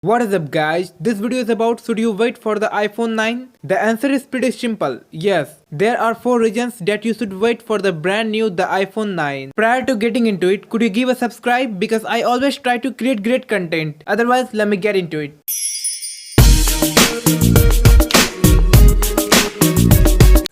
What is up guys, this video is about should you wait for the iPhone 9? The answer is pretty simple, yes. There are 4 reasons that you should wait for the brand new the iPhone 9. Prior to getting into it, could you give a subscribe because I always try to create great content. Otherwise, let me get into it.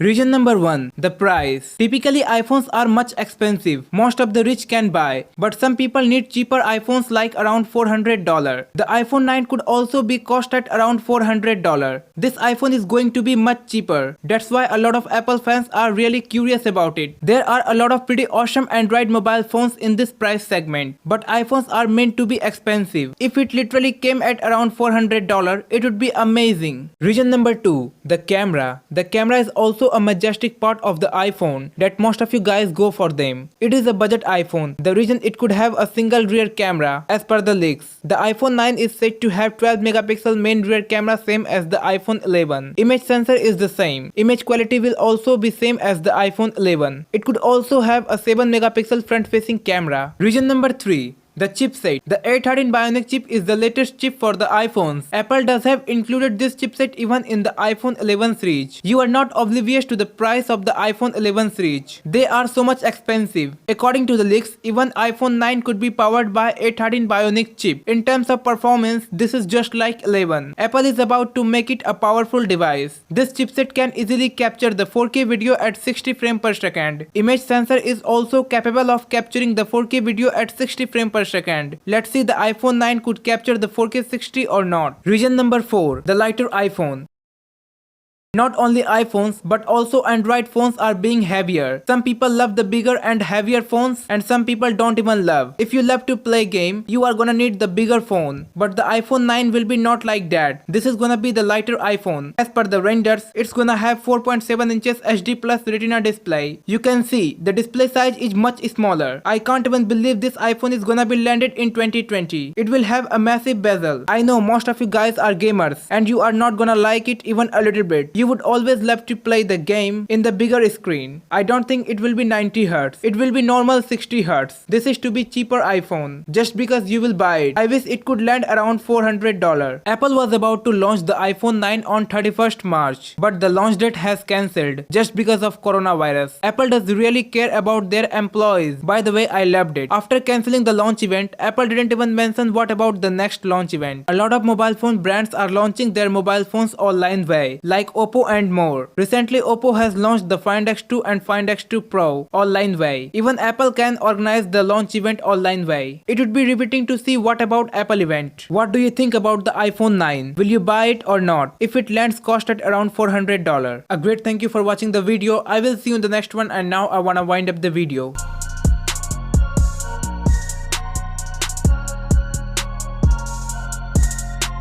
Reason number 1. The price. Typically iPhones are much expensive. Most of the rich can buy. But some people need cheaper iPhones like around $400. The iPhone 9 could also be cost at around $400. This iPhone is going to be much cheaper. That's why a lot of Apple fans are really curious about it. There are a lot of pretty awesome Android mobile phones in this price segment. But iPhones are meant to be expensive. If it literally came at around $400, it would be amazing. Reason number 2. The camera. The camera is also a majestic part of the iPhone that most of you guys go for them. It is a budget iPhone. The reason it could have a single rear camera as per the leaks. The iPhone 9 is said to have 12 megapixel main rear camera, same as the iPhone 11. Image sensor is the same. Image quality will also be same as the iPhone 11. It could also have a 7 megapixel front facing camera. Reason number 3. The chipset. The A13 Bionic chip is the latest chip for the iPhones. Apple does have included this chipset even in the iPhone 11 series. You are not oblivious to the price of the iPhone 11 series. They are so much expensive. According to the leaks, even iPhone 9 could be powered by A13 Bionic chip. In terms of performance, this is just like 11. Apple is about to make it a powerful device. This chipset can easily capture the 4K video at 60 frames per second. Image sensor is also capable of capturing the 4K video at 60 frames per second. Let's see the iPhone 9 could capture the 4K 60 or not. Reason number 4. The lighter iPhone. Not only iPhones but also Android phones are being heavier. Some people love the bigger and heavier phones and some people don't even love. If you love to play game, you are gonna need the bigger phone. But the iPhone 9 will be not like that. This is gonna be the lighter iPhone. As per the renders, it's gonna have 4.7 inches HD plus Retina display. You can see the display size is much smaller. I can't even believe this iPhone is gonna be landed in 2020. It will have a massive bezel. I know most of you guys are gamers and you are not gonna like it even a little bit. You would always love to play the game in the bigger screen. I don't think it will be 90 Hz. It will be normal 60 Hz. This is to be cheaper iPhone. Just because you will buy it. I wish it could land around $400. Apple was about to launch the iPhone 9 on 31st March. But the launch date has cancelled just because of coronavirus. Apple does really care about their employees. By the way, I loved it. After cancelling the launch event, Apple didn't even mention what about the next launch event. A lot of mobile phone brands are launching their mobile phones online way, like Oppo and more. Recently, Oppo has launched the Find X2 and Find X2 Pro online way. Even Apple can organize the launch event online way. It would be riveting to see what about Apple event. What do you think about the iPhone 9? Will you buy it or not? If it lands cost at around $400. A great thank you for watching the video. I will see you in the next one and now I wanna wind up the video.